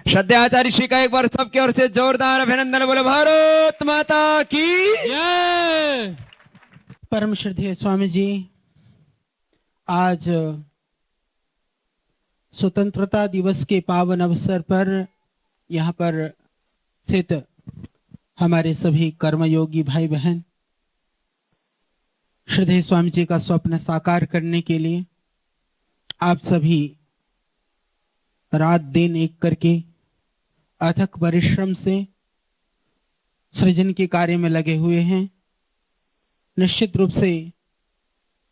श्रद्धेय आचार्य श्री का एक बार सबकी ओर से जोरदार अभिनंदन। बोले भारत माता की जय। परम श्रद्धेय स्वामी जी, आज स्वतंत्रता दिवस के पावन अवसर पर यहाँ पर स्थित हमारे सभी कर्मयोगी भाई बहन श्रद्धेय स्वामी जी का स्वप्न साकार करने के लिए आप सभी रात दिन एक करके अथक परिश्रम से सृजन के कार्य में लगे हुए हैं। निश्चित रूप से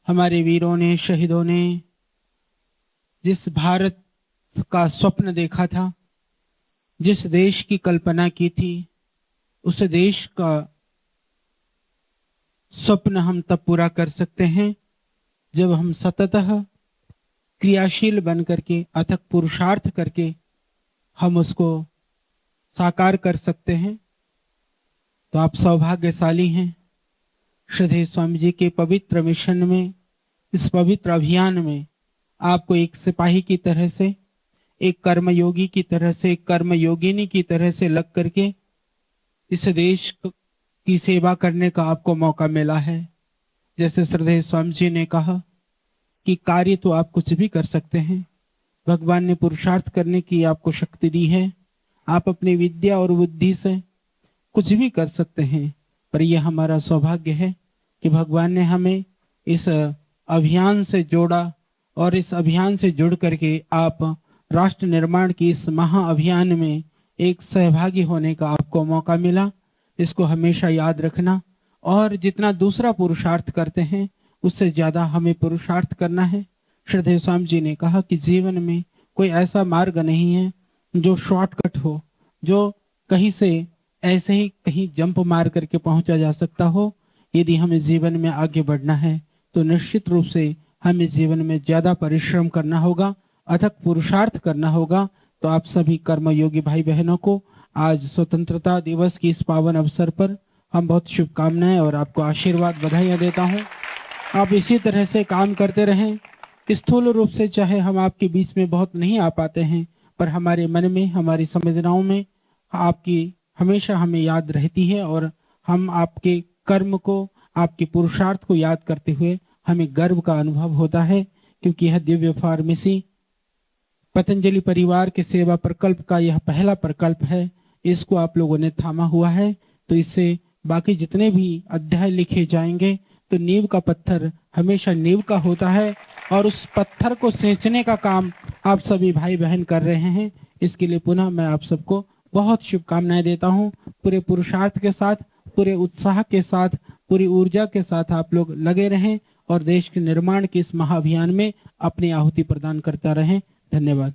हमारे वीरों ने, शहीदों ने जिस भारत का स्वप्न देखा था, जिस देश की कल्पना की थी, उस देश का स्वप्न हम तब पूरा कर सकते हैं जब हम सततः क्रियाशील बन करके, अथक पुरुषार्थ करके हम उसको साकार कर सकते हैं। तो आप सौभाग्यशाली हैं। श्रद्धेय स्वामी जी के पवित्र मिशन में, इस पवित्र अभियान में आपको एक सिपाही की तरह से, एक कर्मयोगी की तरह से, एक कर्मयोगिनी की तरह से लग करके इस देश की सेवा करने का आपको मौका मिला है। जैसे श्रद्धेय स्वामी जी ने कहा कि कार्य तो आप कुछ भी कर सकते हैं, भगवान ने पुरुषार्थ करने की आपको शक्ति दी है। आप अपनी विद्या और बुद्धि से कुछ भी कर सकते हैं, पर यह हमारा सौभाग्य है कि भगवान ने हमें इस अभियान से जोड़ा और इस अभियान से जुड़ करके आप राष्ट्र निर्माण की इस महाअभियान में एक सहभागी होने का आपको मौका मिला। इसको हमेशा याद रखना और जितना दूसरा पुरुषार्थ करते हैं उससे ज्यादा हमें पुरुषार्थ करना है। श्रद्धेय स्वामी जी ने कहा कि जीवन में कोई ऐसा मार्ग नहीं है जो शॉर्टकट हो, जो कहीं से ऐसे ही कहीं जंप मार करके पहुंचा जा सकता हो। यदि हमें जीवन में आगे बढ़ना है तो निश्चित रूप से हमें जीवन में ज्यादा परिश्रम करना होगा, अथक पुरुषार्थ करना होगा। तो आप सभी कर्मयोगी भाई बहनों को आज स्वतंत्रता दिवस की इस पावन अवसर पर हम बहुत शुभकामनाएं और आपको आशीर्वाद, बधाइयां देता हूं। आप इसी तरह से काम करते रहें। स्थूल रूप से चाहे हम आपके बीच में बहुत नहीं आ पाते हैं, पर हमारे मन में, हमारी संवेदनाओं में आपकी हमेशा हमें याद रहती है और हम आपके कर्म को, आपके पुरुषार्थ को याद करते हुए हमें गर्व का अनुभव होता है, क्योंकि यह दिव्य फार्मेसी पतंजलि परिवार के सेवा प्रकल्प का यह पहला प्रकल्प है। इसको आप लोगों ने थामा हुआ है, तो इससे बाकी जितने भी अध्याय लिखे जाएंगे तो नींव का पत्थर हमेशा नींव का होता है और उस पत्थर को सींचने का काम आप सभी भाई बहन कर रहे हैं। इसके लिए पुनः मैं आप सबको बहुत शुभकामनाएं देता हूं। पूरे पुरुषार्थ के साथ, पूरे उत्साह के साथ, पूरी ऊर्जा के साथ आप लोग लगे रहें और देश के निर्माण के इस महाअभियान में अपनी आहुति प्रदान करता रहें। धन्यवाद।